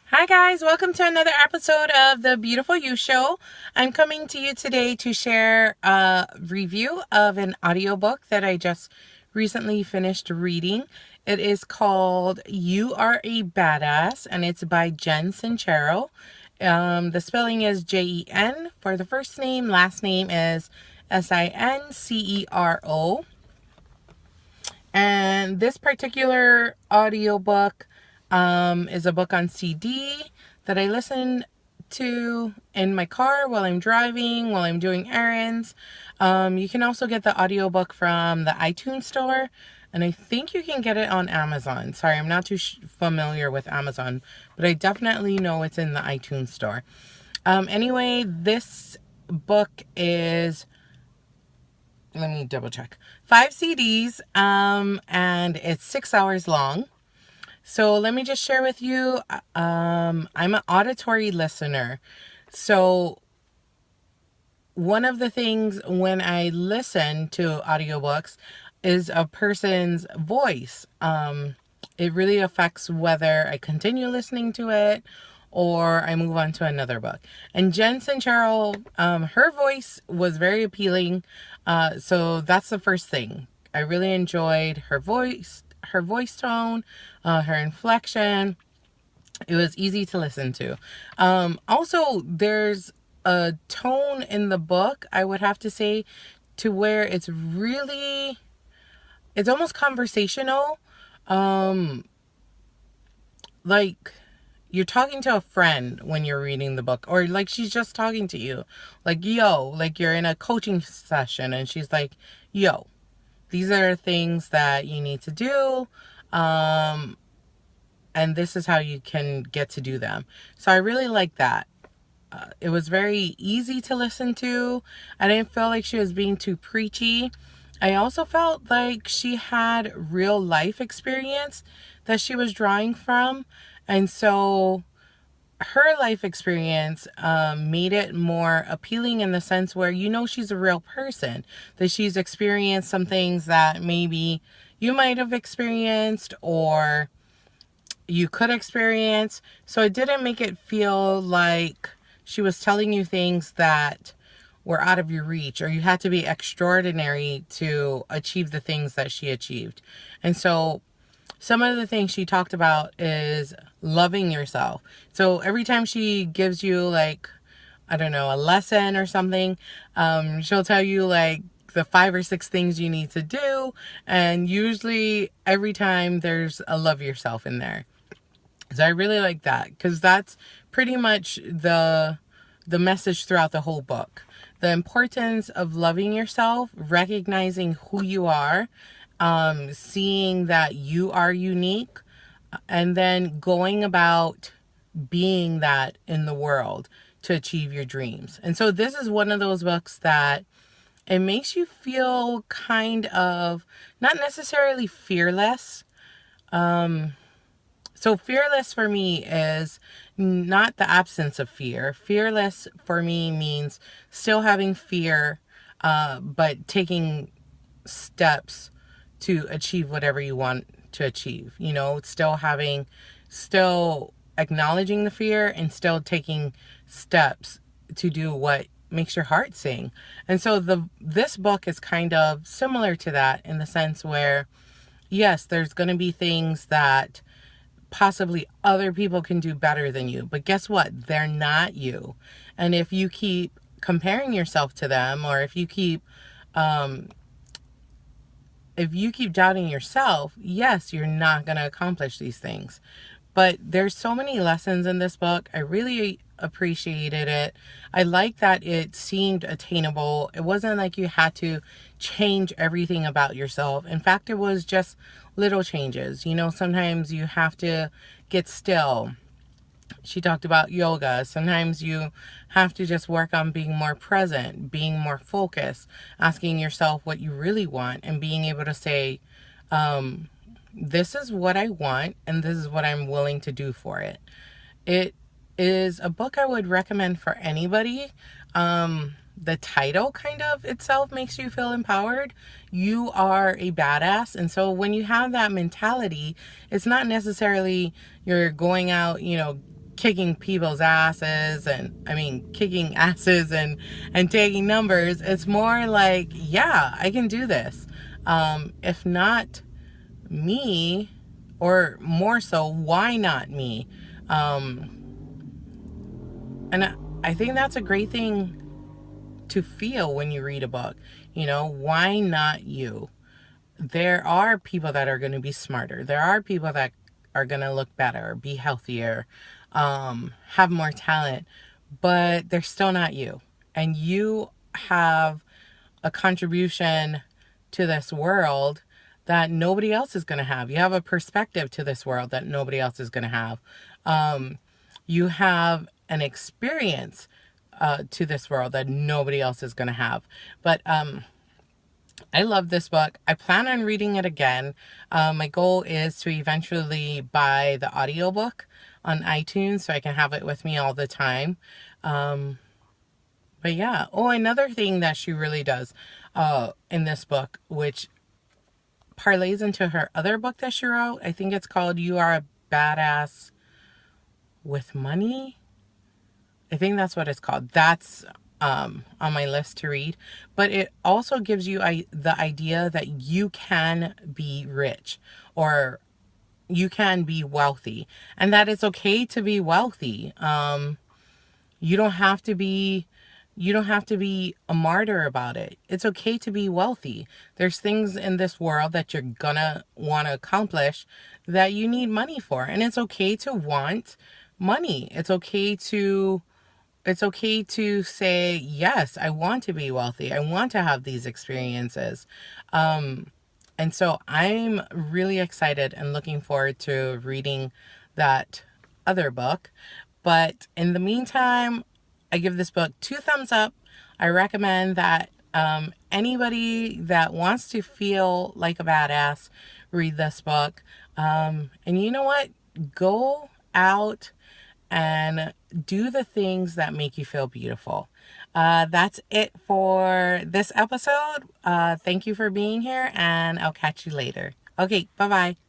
Hi guys, welcome to another episode of the Beautiful You Show. I'm coming to you today to share a review of an audiobook that I just recently finished reading. It is called You Are a Badass, and it's by Jen Sincero. The spelling is Jen for the first name. Last name is Sincero. And this particular audiobook is a book on CD that I listen to in my car while I'm driving, while I'm doing errands. You can also get the audiobook from the iTunes store, and I think you can get it on Amazon. Sorry, I'm not too familiar with Amazon, but I definitely know it's in the iTunes store. Anyway, this book is, let me double check, 5 CDs, and it's 6 hours long. So let me just share with you, I'm an auditory listener. So one of the things when I listen to audiobooks is a person's voice. It really affects whether I continue listening to it or I move on to another book. And Jen Sincero, her voice was very appealing. So that's the first thing. I really enjoyed her voice tone, her inflection. It was easy to listen to. Also, there's a tone in the book, I would have to say, to where it's almost conversational. Like you're talking to a friend when you're reading the book, or like she's just talking to you. Like, yo, like you're in a coaching session and she's like, yo, these are things that you need to do. And this is how you can get to do them. So I really like that. It was very easy to listen to. I didn't feel like she was being too preachy. I also felt like she had real life experience that she was drawing from. And so her life experience made it more appealing in the sense where she's a real person, that she's experienced some things that maybe you might have experienced or you could experience. So it didn't make it feel like she was telling you things that were out of your reach or you had to be extraordinary to achieve the things that she achieved. And so some of the things she talked about is loving yourself. So every time she gives you like, I don't know, a lesson or something, she'll tell you like the 5 or 6 things you need to do. And usually every time there's a love yourself in there. So I really like that because that's pretty much the message throughout the whole book. The importance of loving yourself, recognizing who you are, seeing that you are unique, and then going about being that in the world to achieve your dreams. And so this is one of those books that it makes you feel kind of not necessarily fearless. So fearless for me is not the absence of fear. Fearless for me means still having fear, but taking steps to achieve whatever you want to achieve. Still acknowledging the fear and still taking steps to do what makes your heart sing. And so this book is kind of similar to that in the sense where, yes, there's going to be things that possibly other people can do better than you, but guess what? They're not you. And if you keep comparing yourself to them, or if you keep doubting yourself, yes, you're not going to accomplish these things. But there's so many lessons in this book. I really appreciated it. I like that it seemed attainable. It wasn't like you had to change everything about yourself. In fact, it was just little changes. Sometimes you have to get still. She talked about yoga. Sometimes you have to just work on being more present, being more focused, asking yourself what you really want, and being able to say, this is what I want, and this is what I'm willing to do for it. It is a book I would recommend for anybody. The title kind of itself makes you feel empowered. You are a badass. And so when you have that mentality, it's not necessarily you're going out, kicking people's asses kicking asses and taking numbers. It's more like, yeah, I can do this. If not me, or more so, why not me? And I think that's a great thing to feel when you read a book. Why not you? There are people that are going to be smarter. There are people that are going to look better, be healthier, have more talent, but they're still not you. And you have a contribution to this world that nobody else is going to have. You have a perspective to this world that nobody else is going to have. You have an experience to this world that nobody else is going to have. But I love this book. I plan on reading it again. My goal is to eventually buy the audiobook on iTunes so I can have it with me all the time. But yeah. Oh, another thing that she really does in this book, which parlays into her other book that she wrote. I think it's called You Are a Badass with Money. I think that's what it's called. That's on my list to read. But it also gives you the idea that you can be rich, or you can be wealthy, and that it's okay to be wealthy. You don't have to be a martyr about it. It's okay to be wealthy. There's things in this world that you're gonna want to accomplish that you need money for, and it's okay to want money. It's okay to say, yes, I want to be wealthy. I want to have these experiences. And so I'm really excited and looking forward to reading that other book. But in the meantime, I give this book 2 thumbs up. I recommend that anybody that wants to feel like a badass read this book. And you know what? Go out and do the things that make you feel beautiful. That's it for this episode. Thank you for being here, and I'll catch you later. Okay, bye-bye.